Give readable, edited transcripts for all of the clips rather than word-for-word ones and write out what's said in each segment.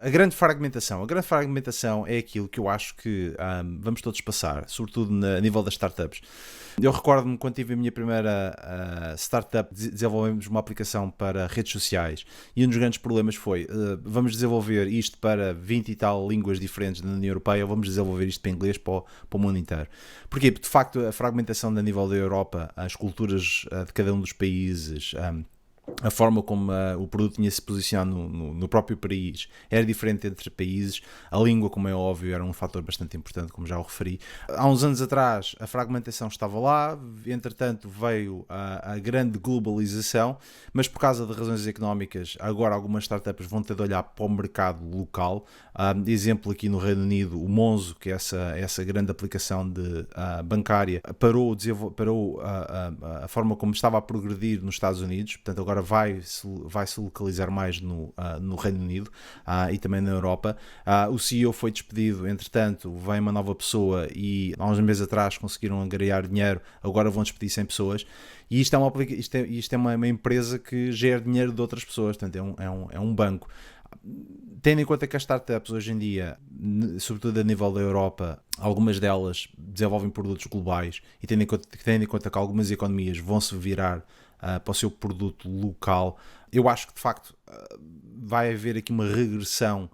A grande fragmentação. A grande fragmentação é aquilo que eu acho que vamos todos passar, sobretudo a nível das startups. Eu recordo-me quando tive a minha primeira startup, desenvolvemos uma aplicação para redes sociais e um dos grandes problemas foi, vamos desenvolver isto para 20 e tal línguas diferentes da União Europeia ou vamos desenvolver isto para inglês para o mundo inteiro. Porquê? Porque de facto a fragmentação a nível da Europa, as culturas de cada um dos países, a forma como o produto tinha se posicionado no próprio país era diferente entre países, a língua, como é óbvio, era um fator bastante importante, como já o referi. Há uns anos atrás a fragmentação estava lá, entretanto veio a grande globalização, mas por causa de razões económicas, agora algumas startups vão ter de olhar para o mercado local. Exemplo aqui no Reino Unido, o Monzo, que é essa grande aplicação bancária, parou a forma como estava a progredir nos Estados Unidos, portanto agora vai se localizar mais no Reino Unido e também na Europa. O CEO foi despedido, entretanto vem uma nova pessoa e há uns meses atrás conseguiram angariar dinheiro, agora vão despedir 100 pessoas. E isto é uma empresa que gera dinheiro de outras pessoas, portanto é um banco. Tendo em conta que as startups hoje em dia, sobretudo a nível da Europa, algumas delas desenvolvem produtos globais e tendo em conta que algumas economias vão se virar para o seu produto local, eu acho que de facto vai haver aqui uma regressão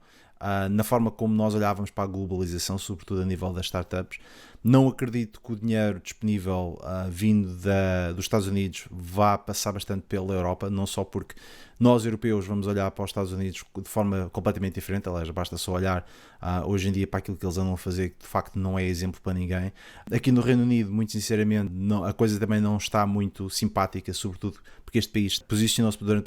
na forma como nós olhávamos para a globalização, sobretudo a nível das startups. Não acredito que o dinheiro disponível vindo dos Estados Unidos vá passar bastante pela Europa, não só porque nós europeus vamos olhar para os Estados Unidos de forma completamente diferente, aliás, basta só olhar hoje em dia para aquilo que eles andam a fazer, que de facto não é exemplo para ninguém. Aqui no Reino Unido, muito sinceramente, a coisa também não está muito simpática, sobretudo porque este país posicionou-se durante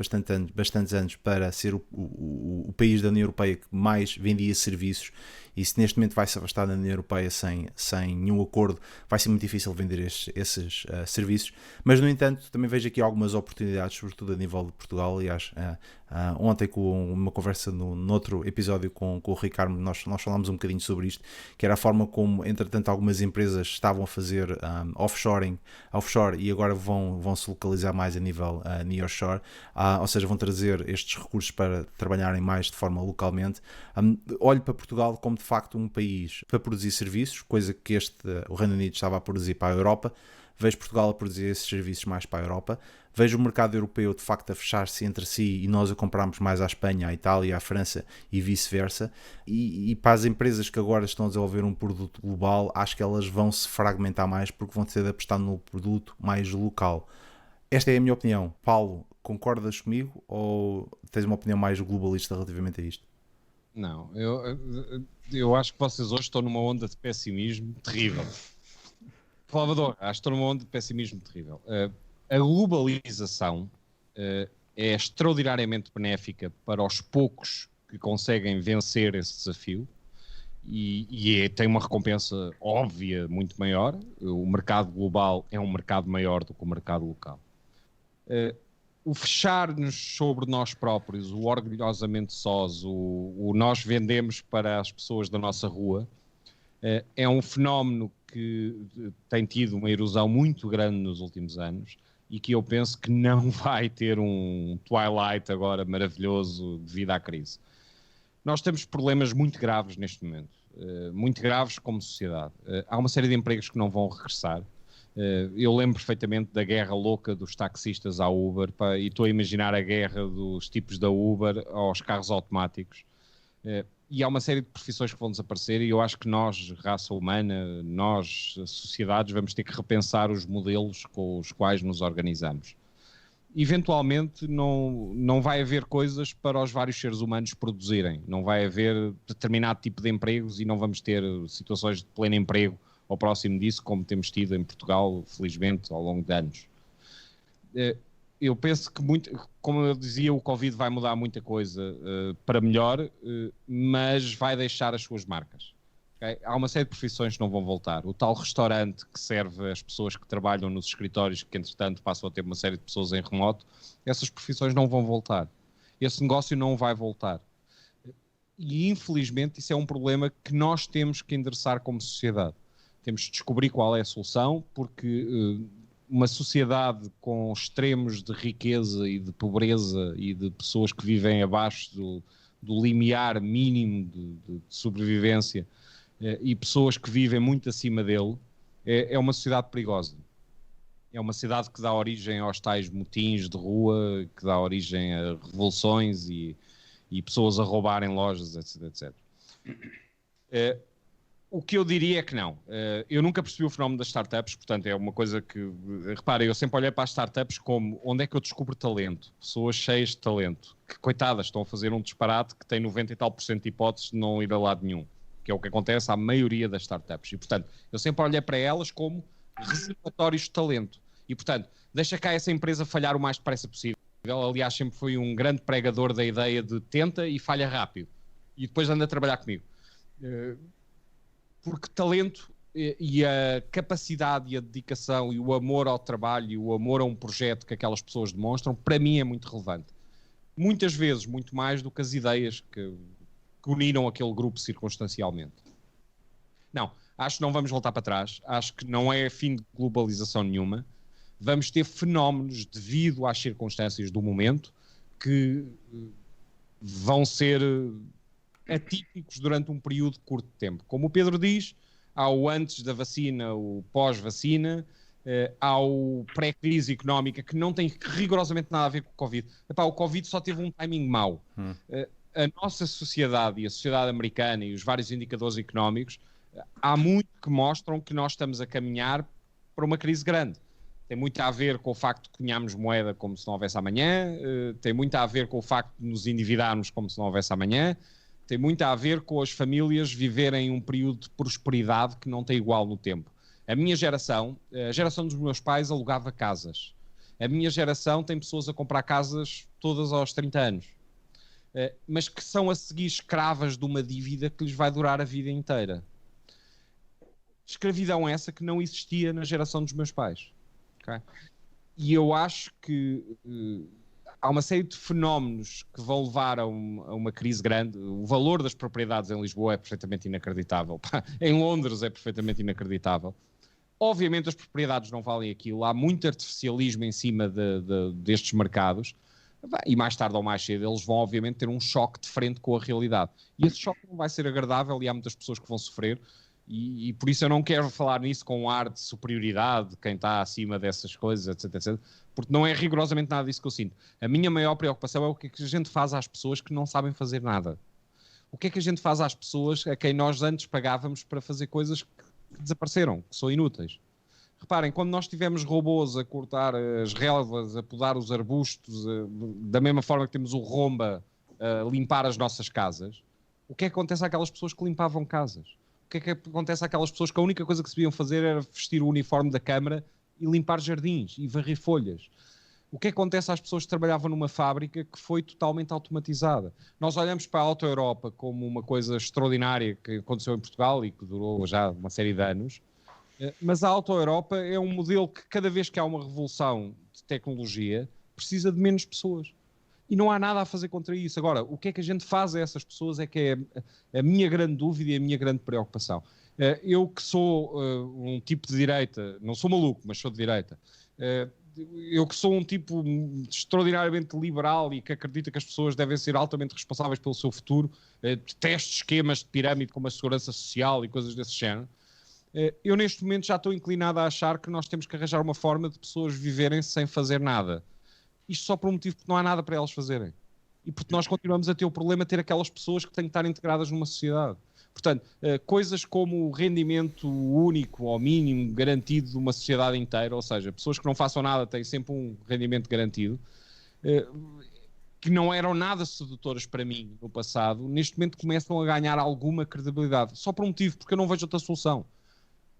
bastantes anos para ser o país da União Europeia que mais vendia serviços, e se neste momento vai se afastar da União Europeia sem nenhum acordo, vai ser muito difícil vender esses serviços. Mas no entanto também vejo aqui algumas oportunidades, sobretudo a nível de Portugal. Aliás, ontem com uma conversa noutro episódio com o Ricardo, nós falámos um bocadinho sobre isto, que era a forma como entretanto algumas empresas estavam a fazer offshore e agora vão se localizar mais a nível nearshore, ou seja, vão trazer estes recursos para trabalharem mais de forma localmente. Olho para Portugal como de facto um país para produzir serviços, coisa que o Reino Unido estava a produzir para a Europa. Vejo Portugal a produzir esses serviços mais para a Europa. Vejo o mercado europeu de facto a fechar-se entre si e nós a comprarmos mais à Espanha, à Itália, à França e vice-versa. E para as empresas que agora estão a desenvolver um produto global, acho que elas vão se fragmentar mais porque vão ter de apostar no produto mais local. Esta é a minha opinião. Paulo, concordas comigo ou tens uma opinião mais globalista relativamente a isto? Não, eu acho que vocês hoje estão numa onda de pessimismo terrível. Salvador, acho que estou numa onda de pessimismo terrível. A globalização é extraordinariamente benéfica para os poucos que conseguem vencer esse desafio e tem uma recompensa óbvia muito maior. O mercado global é um mercado maior do que o mercado local. O fechar-nos sobre nós próprios, o orgulhosamente sós, o nós vendemos para as pessoas da nossa rua, é um fenómeno que tem tido uma erosão muito grande nos últimos anos e que eu penso que não vai ter um twilight agora maravilhoso devido à crise. Nós temos problemas muito graves neste momento, muito graves como sociedade. Há uma série de empregos que não vão regressar. Eu lembro perfeitamente da guerra louca dos taxistas à Uber e estou a imaginar a guerra dos tipos da Uber aos carros automáticos. E há uma série de profissões que vão desaparecer e eu acho que nós, raça humana, nós, sociedades, vamos ter que repensar os modelos com os quais nos organizamos. Eventualmente não vai haver coisas para os vários seres humanos produzirem, não vai haver determinado tipo de empregos e não vamos ter situações de pleno emprego ou próximo disso, como temos tido em Portugal, felizmente, ao longo de anos. Eu penso que, como eu dizia, o Covid vai mudar muita coisa para melhor, mas vai deixar as suas marcas. Okay? Há uma série de profissões que não vão voltar. O tal restaurante que serve as pessoas que trabalham nos escritórios, que entretanto passam a ter uma série de pessoas em remoto, essas profissões não vão voltar. Esse negócio não vai voltar. E infelizmente isso é um problema que nós temos que endereçar como sociedade. Temos de descobrir qual é a solução, porque uma sociedade com extremos de riqueza e de pobreza e de pessoas que vivem abaixo do limiar mínimo de sobrevivência e pessoas que vivem muito acima dele, é uma sociedade perigosa. É uma cidade que dá origem aos tais motins de rua, que dá origem a revoluções e pessoas a roubarem lojas, etc, etc. O que eu diria é que não. Eu nunca percebi o fenómeno das startups, portanto é uma coisa que... Repara, eu sempre olhei para as startups como onde é que eu descubro talento? Pessoas cheias de talento, que coitadas, estão a fazer um disparate que tem 90 e tal % de hipóteses de não ir a lado nenhum, que é o que acontece à maioria das startups. E portanto, eu sempre olhei para elas como reservatórios de talento. E portanto, deixa cá essa empresa falhar o mais depressa possível. Aliás, sempre foi um grande pregador da ideia de tenta e falha rápido. E depois anda a trabalhar comigo. Porque talento e a capacidade e a dedicação e o amor ao trabalho e o amor a um projeto que aquelas pessoas demonstram, para mim é muito relevante. Muitas vezes, muito mais do que as ideias que uniram aquele grupo circunstancialmente. Não, acho que não vamos voltar para trás. Acho que não é fim de globalização nenhuma. Vamos ter fenómenos devido às circunstâncias do momento que vão ser atípicos durante um período curto de tempo. Como o Pedro diz, há o antes da vacina, o pós-vacina, há o pré-crise económica, que não tem rigorosamente nada a ver com o Covid. Epá, o Covid só teve um timing mau. A nossa sociedade e a sociedade americana e os vários indicadores económicos, há muito que mostram que nós estamos a caminhar para uma crise grande. Tem muito a ver com o facto de cunharmos moeda como se não houvesse amanhã, tem muito a ver com o facto de nos endividarmos como se não houvesse amanhã, tem muito a ver com as famílias viverem um período de prosperidade que não tem igual no tempo. A minha geração, a geração dos meus pais, alugava casas. A minha geração tem pessoas a comprar casas todas aos 30 anos. Mas que são a seguir escravas de uma dívida que lhes vai durar a vida inteira. Escravidão essa que não existia na geração dos meus pais. Okay? E eu acho que há uma série de fenómenos que vão levar a uma crise grande. O valor das propriedades em Lisboa é perfeitamente inacreditável. Em Londres é perfeitamente inacreditável. Obviamente as propriedades não valem aquilo. Há muito artificialismo em cima destes mercados. E mais tarde ou mais cedo eles vão obviamente ter um choque de frente com a realidade. E esse choque não vai ser agradável e há muitas pessoas que vão sofrer. E por isso eu não quero falar nisso com um ar de superioridade de quem está acima dessas coisas, etc, etc. Porque não é rigorosamente nada disso que eu sinto. A minha maior preocupação é o que é que a gente faz às pessoas que não sabem fazer nada. O que é que a gente faz às pessoas a quem nós antes pagávamos para fazer coisas que desapareceram, que são inúteis. Reparem, quando nós tivemos robôs a cortar as relvas, a podar os arbustos, da mesma forma que temos o Romba a limpar as nossas casas, o que é que acontece àquelas pessoas que limpavam casas? O que é que acontece àquelas pessoas que a única coisa que sabiam fazer era vestir o uniforme da Câmara e limpar jardins e varrer folhas? O que acontece às pessoas que trabalhavam numa fábrica que foi totalmente automatizada? Nós olhamos para a Auto Europa como uma coisa extraordinária que aconteceu em Portugal e que durou já uma série de anos, mas a Auto Europa é um modelo que cada vez que há uma revolução de tecnologia precisa de menos pessoas. E não há nada a fazer contra isso. Agora, o que é que a gente faz a essas pessoas é que é a minha grande dúvida e a minha grande preocupação. Eu que sou um tipo de direita, não sou maluco, mas sou de direita, eu que sou um tipo extraordinariamente liberal e que acredita que as pessoas devem ser altamente responsáveis pelo seu futuro, detesto esquemas de pirâmide como a segurança social e coisas desse género, eu neste momento já estou inclinado a achar que nós temos que arranjar uma forma de pessoas viverem sem fazer nada. Isto só por um motivo porque não há nada para elas fazerem. E porque nós continuamos a ter o problema de ter aquelas pessoas que têm que estar integradas numa sociedade. Portanto, coisas como o rendimento único ou mínimo garantido de uma sociedade inteira, ou seja, pessoas que não façam nada têm sempre um rendimento garantido, que não eram nada sedutoras para mim no passado, neste momento começam a ganhar alguma credibilidade. Só por um motivo, porque eu não vejo outra solução.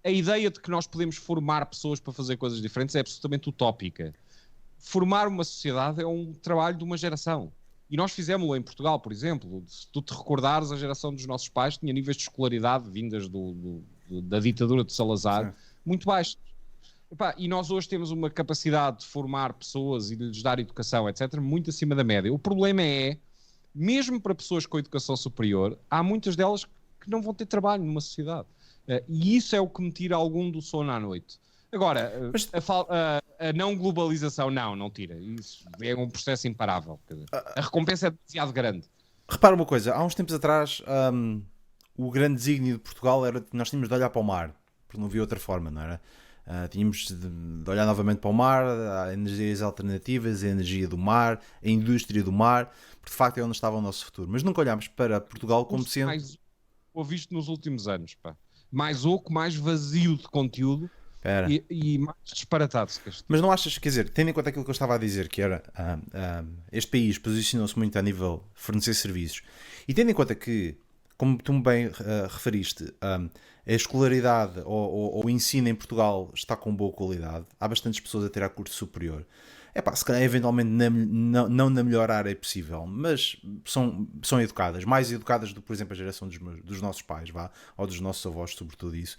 A ideia de que nós podemos formar pessoas para fazer coisas diferentes é absolutamente utópica. Formar uma sociedade é um trabalho de uma geração. E nós fizemos-lo em Portugal, por exemplo. Se tu te recordares, a geração dos nossos pais tinha níveis de escolaridade vindas da ditadura de Salazar muito baixos. E nós hoje temos uma capacidade de formar pessoas e de lhes dar educação, etc., muito acima da média. O problema é, mesmo para pessoas com educação superior, há muitas delas que não vão ter trabalho numa sociedade. E isso é o que me tira algum do sono à noite. Agora, a não globalização, não tira. Isso é um processo imparável. A recompensa é demasiado grande. Repara uma coisa, há uns tempos atrás, o grande desígnio de Portugal era que nós tínhamos de olhar para o mar, porque não havia outra forma, não era? Tínhamos de olhar novamente para o mar, a energias alternativas, a energia do mar, a indústria do mar, porque de facto é onde estava o nosso futuro. Mas nunca olhámos para Portugal como sendo... Mais ouvisto nos últimos anos, pá. Mais oco, mais vazio de conteúdo e mais disparatado. Mas não achas, quer dizer, tendo em conta aquilo que eu estava a dizer, que era este país posicionou-se muito a nível de fornecer serviços, e tendo em conta que, como tu bem referiste, a escolaridade ou o ensino em Portugal está com boa qualidade, há bastantes pessoas a tirar curso superior. Se calhar eventualmente não na melhor área possível, mas são educadas, mais educadas do que, por exemplo, a geração dos nossos pais, ou dos nossos avós, sobretudo isso.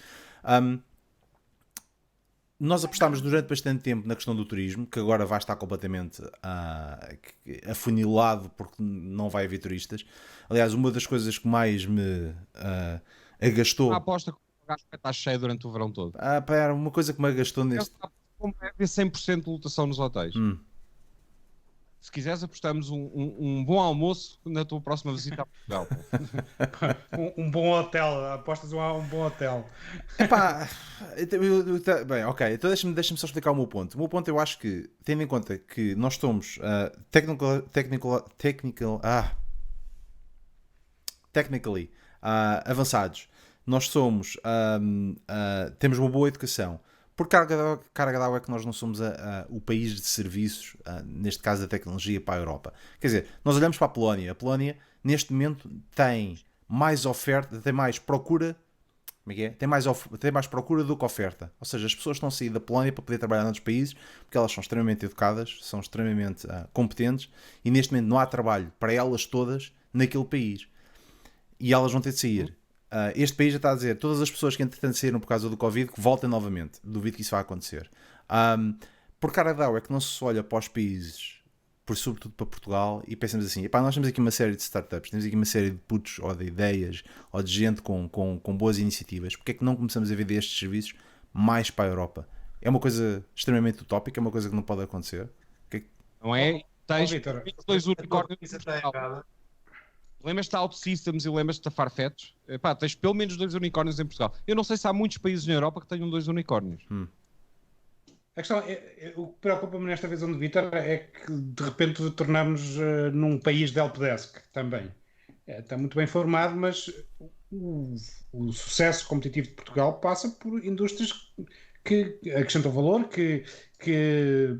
Nós apostámos durante bastante tempo na questão do turismo, que agora vai estar completamente afunilado porque não vai haver turistas. Aliás, uma das coisas que mais me agastou... A aposta que o gajo vai estar cheio durante o verão todo. Uma coisa que me agastou neste... Como é haver 100% de lotação nos hotéis. Se quiseres, apostamos um bom almoço na tua próxima visita a Portugal. um bom hotel, apostas um bom hotel. Bem, ok, então deixa-me só explicar o meu ponto. O meu ponto, eu acho que, tendo em conta que nós somos technically avançados, nós somos temos uma boa educação. Por carga d'água é que nós não somos o país de serviços, neste caso da tecnologia, para a Europa. Quer dizer, nós olhamos para a Polónia. A Polónia, neste momento, tem mais oferta, tem mais procura. Como é que é? Tem mais procura do que oferta. Ou seja, as pessoas estão a sair da Polónia para poder trabalhar noutros países porque elas são extremamente educadas, são extremamente competentes e neste momento não há trabalho para elas todas naquele país. E elas vão ter de sair. Este país já está a dizer, todas as pessoas que entretanto saíram por causa do Covid, que voltem novamente. Duvido que isso vá acontecer. Por cara d'água é que não se olha para os países, sobretudo para Portugal, e pensamos assim, nós temos aqui uma série de startups, temos aqui uma série de putos, ou de ideias, ou de gente com boas iniciativas. Porque é que não começamos a vender estes serviços mais para a Europa? É uma coisa extremamente utópica, é uma coisa que não pode acontecer. Não é? Tens Vitor, 22 unicórnios. Lembras-te da Alp Systems e lembras-te da Farfetch? Tens pelo menos 2 unicórnios em Portugal. Eu não sei se há muitos países na Europa que tenham 2 unicórnios. A questão o que preocupa-me nesta visão de Vitor é que de repente tornamos num país de helpdesk também. Está muito bem formado, mas o sucesso competitivo de Portugal passa por indústrias que acrescentam valor, que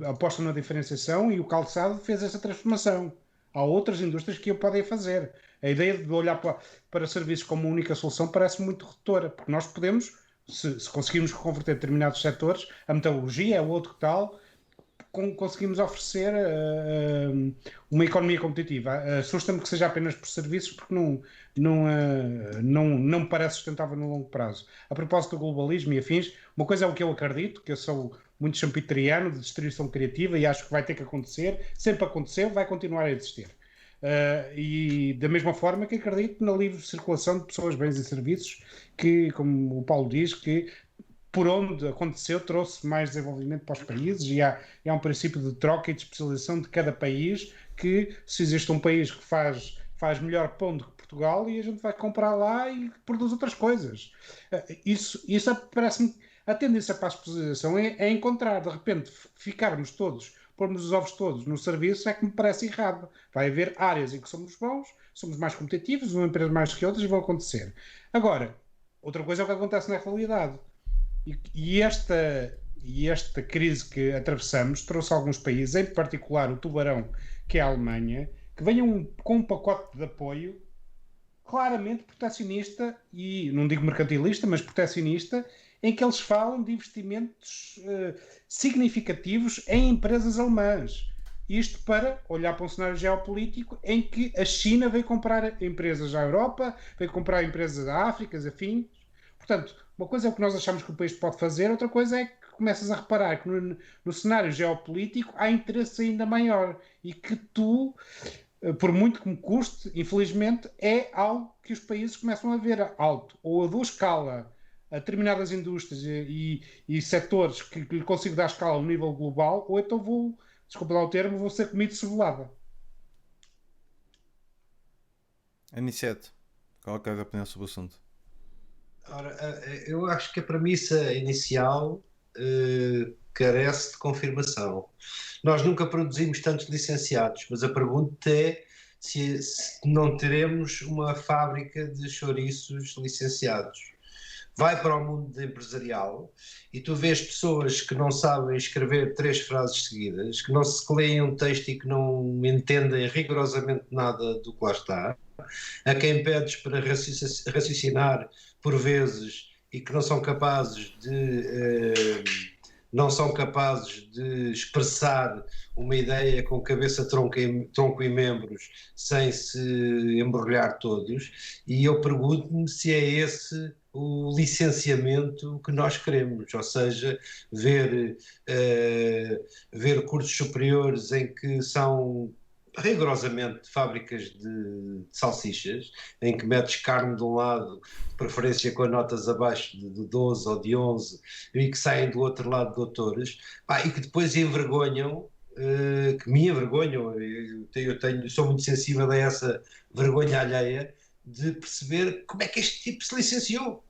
apostam na diferenciação, e o calçado fez essa transformação. Há outras indústrias que o podem fazer. A ideia de olhar para serviços como única solução parece muito redutora, porque nós podemos, se conseguirmos converter determinados setores, a metalurgia é o outro que tal, conseguimos oferecer uma economia competitiva. Assusta-me que seja apenas por serviços, porque não me parece sustentável no longo prazo. A propósito do globalismo e afins, uma coisa é o que eu acredito, que eu sou muito champiteriano de distribuição criativa e acho que vai ter que acontecer, sempre aconteceu, vai continuar a existir. E da mesma forma que acredito na livre circulação de pessoas, bens e serviços, que, como o Paulo diz, que por onde aconteceu trouxe mais desenvolvimento para os países, e há um princípio de troca e de especialização de cada país, que se existe um país que faz melhor pão do que Portugal, e a gente vai comprar lá e produz outras coisas. Isso parece-me, a tendência para a especialização é encontrar, de repente, ficarmos todos, pormos os ovos todos no serviço, é que me parece errado. Vai haver áreas em que somos bons, somos mais competitivos, uma empresa mais que outras, vão acontecer. Agora, outra coisa é o que acontece na realidade. E esta crise que atravessamos trouxe alguns países, em particular o tubarão, que é a Alemanha, que venham com um pacote de apoio claramente proteccionista, e não digo mercantilista, mas proteccionista, em que eles falam de investimentos significativos em empresas alemãs. Isto para olhar para um cenário geopolítico em que a China veio comprar empresas à Europa, veio comprar empresas à África, afins. Portanto, uma coisa é o que nós achamos que o país pode fazer, outra coisa é que começas a reparar que no cenário geopolítico há interesse ainda maior, e que por muito que me custe, infelizmente, é algo que os países começam a ver alto, ou a dou escala a determinadas indústrias e setores que lhe consigo dar escala a um nível global, ou então desculpa lá o termo, vou ser comido de cebolada. Aniceto, qual é a opinião sobre o assunto? Ora, eu acho que a premissa inicial carece de confirmação. Nós nunca produzimos tantos licenciados, mas a pergunta é se não teremos uma fábrica de chouriços licenciados. Vai para o mundo empresarial e tu vês pessoas que não sabem escrever 3 frases seguidas, que não se leem um texto e que não entendem rigorosamente nada do que lá está, a quem pedes para raciocinar por vezes e que não são capazes de expressar uma ideia com cabeça, tronco e membros sem se embrulhar todos, e eu pergunto-me se é esse o licenciamento que nós queremos, ou seja, ver cursos superiores em que são rigorosamente fábricas de salsichas, em que metes carne de um lado, de preferência com notas abaixo de 12 ou de 11, e que saem do outro lado doutores, e que depois envergonham, que me envergonham, sou muito sensível a essa vergonha alheia, de perceber como é que este tipo se licenciou.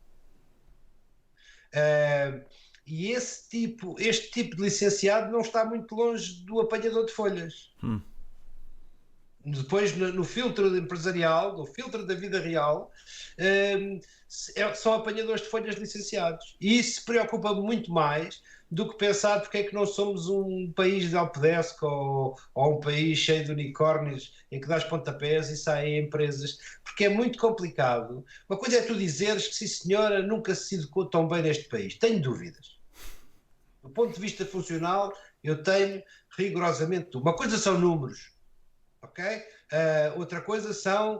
E este tipo de licenciado não está muito longe do apanhador de folhas. Depois no filtro empresarial, no filtro da vida real, são apanhadores de folhas licenciados. E isso preocupa-me muito mais do que pensar porque é que não somos um país de helpdesk ou um país cheio de unicórnios em que dás pontapés e saem empresas, porque é muito complicado. Uma coisa é tu dizeres que sim senhora, nunca se educou tão bem neste país. Tenho dúvidas. Do ponto de vista funcional, eu tenho rigorosamente. Uma coisa são números. Ok? Outra coisa são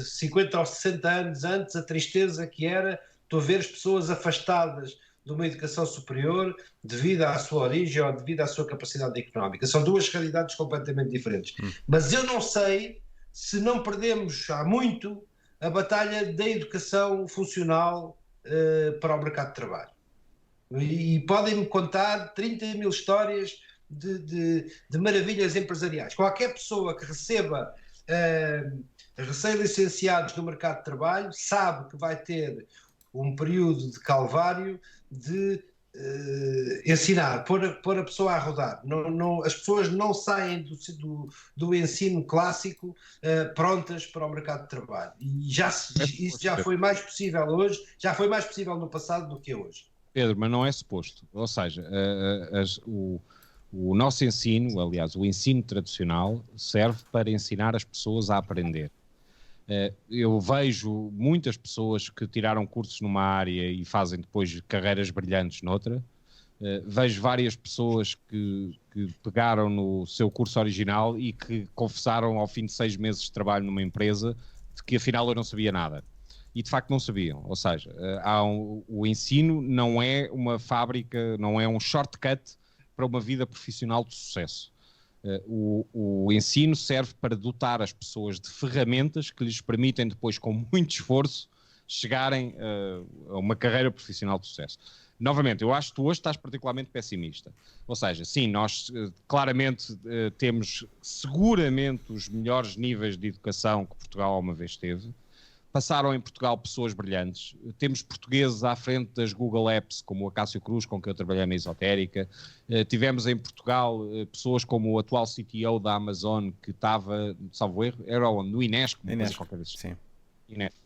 50 ou 60 anos antes, a tristeza que era tu ver as pessoas afastadas de uma educação superior devido à sua origem ou devido à sua capacidade económica. São duas realidades completamente diferentes. Mas eu não sei se não perdemos há muito a batalha da educação funcional para o mercado de trabalho. E podem-me contar 30 mil histórias de maravilhas empresariais. Qualquer pessoa que receba recém-licenciados no mercado de trabalho sabe que vai ter um período de calvário de ensinar, pôr a pessoa a rodar. As pessoas não saem do ensino clássico prontas para o mercado de trabalho. E isso já foi mais possível hoje, já foi mais possível no passado do que hoje. Pedro, mas não é suposto. Ou seja, o nosso ensino, aliás, o ensino tradicional, serve para ensinar as pessoas a aprender. Eu vejo muitas pessoas que tiraram cursos numa área e fazem depois carreiras brilhantes noutra. Vejo várias pessoas que pegaram no seu curso original e que confessaram ao fim de 6 meses de trabalho numa empresa de que afinal eu não sabia nada. E de facto não sabiam. Ou seja, o ensino não é uma fábrica, não é um shortcut para uma vida profissional de sucesso. O ensino serve para dotar as pessoas de ferramentas que lhes permitem depois, com muito esforço, chegarem a uma carreira profissional de sucesso. Novamente, eu acho que tu hoje estás particularmente pessimista. Ou seja, sim, nós claramente temos seguramente os melhores níveis de educação que Portugal alguma vez teve. Passaram em Portugal pessoas brilhantes. Temos portugueses à frente das Google Apps, como o Acácio Cruz, com quem eu trabalhei na Esotérica. Tivemos em Portugal pessoas como o atual CTO da Amazon, que estava, salvo erro, era no Inesco. Sim. Inesco.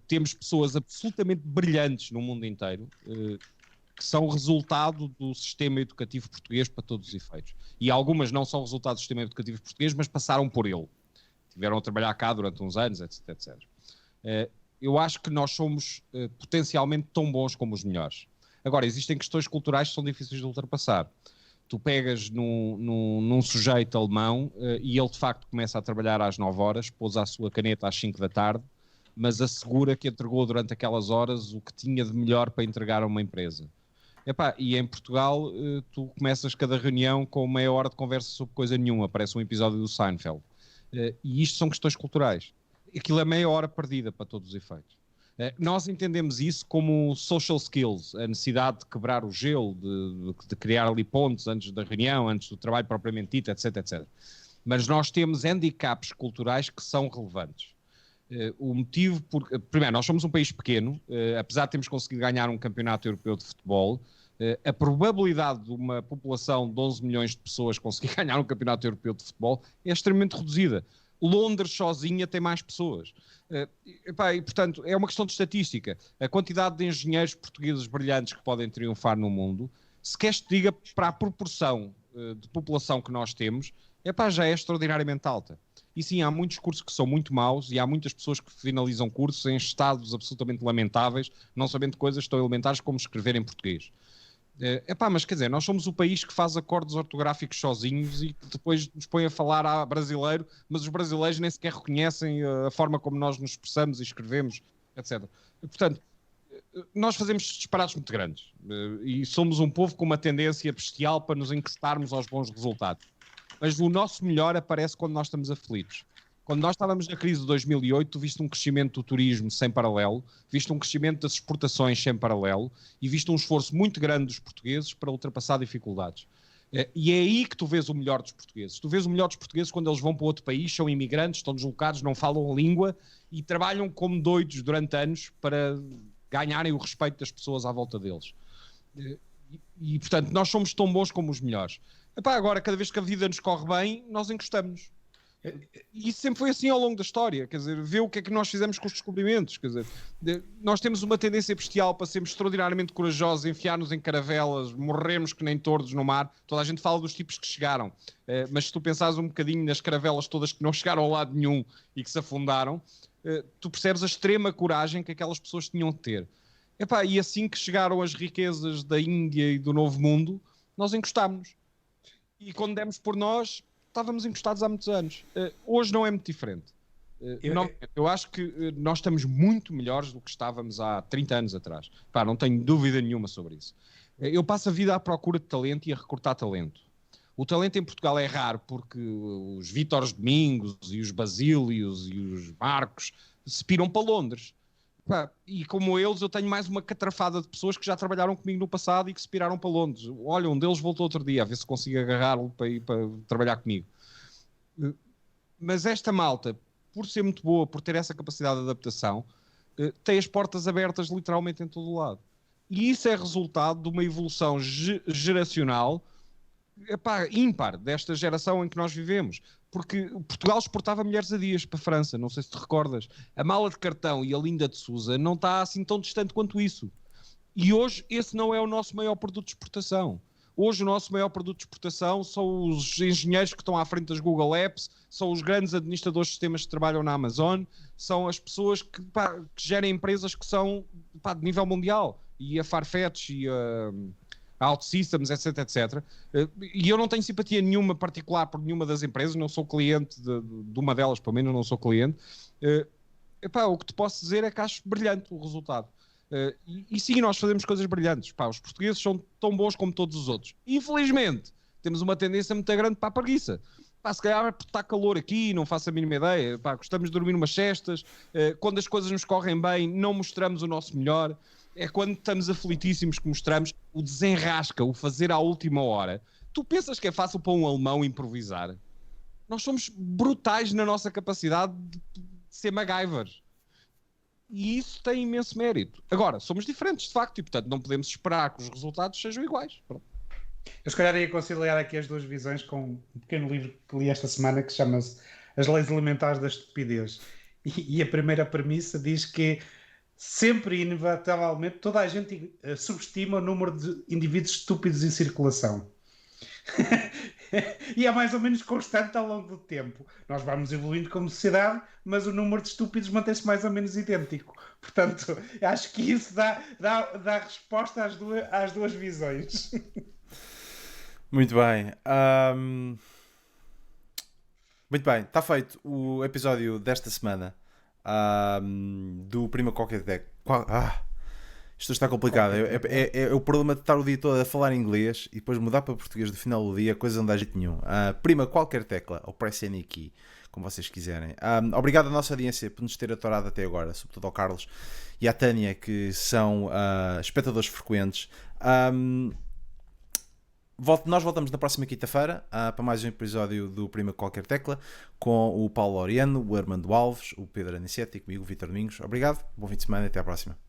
Temos pessoas absolutamente brilhantes no mundo inteiro, que são resultado do sistema educativo português para todos os efeitos. E algumas não são resultado do sistema educativo português, mas passaram por ele. Tiveram a trabalhar cá durante uns anos, etc. Eu acho que nós somos potencialmente tão bons como os melhores. Agora, existem questões culturais que são difíceis de ultrapassar. Tu pegas num sujeito alemão e ele de facto começa a trabalhar às 9 horas, pôs a sua caneta às 5 da tarde, mas assegura que entregou durante aquelas horas o que tinha de melhor para entregar a uma empresa. E em Portugal tu começas cada reunião com meia hora de conversa sobre coisa nenhuma, parece um episódio do Seinfeld. E isto são questões culturais. Aquilo é meia hora perdida para todos os efeitos. Nós entendemos isso como social skills, a necessidade de quebrar o gelo, de criar ali pontos antes da reunião, antes do trabalho propriamente dito, etc. Mas nós temos handicaps culturais que são relevantes. O motivo, primeiro, nós somos um país pequeno, apesar de termos conseguido ganhar um campeonato europeu de futebol, a probabilidade de uma população de 11 milhões de pessoas conseguir ganhar um campeonato europeu de futebol é extremamente reduzida. Londres sozinha tem mais pessoas. E, portanto, é uma questão de estatística. A quantidade de engenheiros portugueses brilhantes que podem triunfar no mundo, se queres te diga, para a proporção de população que nós temos, já é extraordinariamente alta. E sim, há muitos cursos que são muito maus e há muitas pessoas que finalizam cursos em estados absolutamente lamentáveis, não sabendo coisas tão elementares como escrever em português. Mas quer dizer, nós somos o país que faz acordes ortográficos sozinhos e que depois nos põe a falar a brasileiro, mas os brasileiros nem sequer reconhecem a forma como nós nos expressamos e escrevemos, etc. E, portanto, nós fazemos disparates muito grandes e somos um povo com uma tendência bestial para nos encostarmos aos bons resultados. Mas o nosso melhor aparece quando nós estamos aflitos. Quando nós estávamos na crise de 2008, tu viste um crescimento do turismo sem paralelo, viste um crescimento das exportações sem paralelo e viste um esforço muito grande dos portugueses para ultrapassar dificuldades. E é aí que tu vês o melhor dos portugueses. Tu vês o melhor dos portugueses quando eles vão para outro país, são imigrantes, estão deslocados, não falam a língua e trabalham como doidos durante anos para ganharem o respeito das pessoas à volta deles. E portanto, nós somos tão bons como os melhores. Agora, cada vez que a vida nos corre bem, nós encostamos. E isso sempre foi assim ao longo da história, quer dizer, vê o que é que nós fizemos com os descobrimentos, quer dizer, nós temos uma tendência bestial para sermos extraordinariamente corajosos, enfiar-nos em caravelas, morrermos que nem tordos no mar. Toda a gente fala dos tipos que chegaram, mas se tu pensares um bocadinho nas caravelas todas que não chegaram a lado nenhum e que se afundaram, tu percebes a extrema coragem que aquelas pessoas tinham de ter. E assim que chegaram as riquezas da Índia e do Novo Mundo, nós encostámos. E quando demos por nós, estávamos encostados há muitos anos. Hoje não é muito diferente. Eu acho que nós estamos muito melhores do que estávamos há 30 anos atrás. Não tenho dúvida nenhuma sobre isso. Eu passo a vida à procura de talento e a recrutar talento. O talento em Portugal é raro porque os Vítores Domingos e os Basílios e os Marcos se piram para Londres. E como eles, eu tenho mais uma catrafada de pessoas que já trabalharam comigo no passado e que se piraram para Londres. Olha, um deles voltou outro dia, a ver se consigo agarrá-lo para ir para trabalhar comigo. Mas esta malta, por ser muito boa, por ter essa capacidade de adaptação, tem as portas abertas literalmente em todo o lado. E isso é resultado de uma evolução geracional ímpar desta geração em que nós vivemos. Porque Portugal exportava mulheres a dias para a França, não sei se te recordas. A Mala de Cartão e a Linda de Sousa não está assim tão distante quanto isso. E hoje esse não é o nosso maior produto de exportação. Hoje o nosso maior produto de exportação são os engenheiros que estão à frente das Google Apps, são os grandes administradores de sistemas que trabalham na Amazon, são as pessoas que gerem empresas que são de nível mundial. E a Farfetch e a OutSystems, etc, etc. E eu não tenho simpatia nenhuma particular por nenhuma das empresas, não sou cliente de uma delas, pelo menos não sou cliente. O que te posso dizer é que acho brilhante o resultado. E sim, nós fazemos coisas brilhantes. Os portugueses são tão bons como todos os outros. Infelizmente, temos uma tendência muito grande para a preguiça. Se calhar é porque está calor aqui, não faço a mínima ideia. Gostamos de dormir umas cestas. Quando as coisas nos correm bem, não mostramos o nosso melhor. É quando estamos aflitíssimos que mostramos o desenrasca, o fazer à última hora. Tu pensas que é fácil para um alemão improvisar? Nós somos brutais na nossa capacidade de ser MacGyvers. E isso tem imenso mérito. Agora, somos diferentes, de facto, e portanto não podemos esperar que os resultados sejam iguais. Pronto. Eu se calhar ia conciliar aqui as duas visões com um pequeno livro que li esta semana que chama-se As Leis Elementares da Estupidez. E a primeira premissa diz que sempre e inevitavelmente toda a gente subestima o número de indivíduos estúpidos em circulação. E é mais ou menos constante ao longo do tempo. Nós vamos evoluindo como sociedade, mas o número de estúpidos mantém-se mais ou menos idêntico. Portanto, acho que isso dá resposta às duas visões. Muito bem. Muito bem, está feito o episódio desta semana do Prima Qualquer Deck. Isto está complicado. É o problema de estar o dia todo a falar inglês e depois mudar para português no final do dia, a coisa não dá jeito nenhum. Prima qualquer tecla, ou press any key, como vocês quiserem. Obrigado à nossa audiência por nos ter atorado até agora, sobretudo ao Carlos e à Tânia, que são espectadores frequentes. Nós voltamos na próxima quinta-feira para mais um episódio do Prima Qualquer Tecla com o Paulo Oriano, o Armando Alves, o Pedro Aniceto e comigo, o Vítor Domingos. Obrigado, bom fim de semana e até à próxima.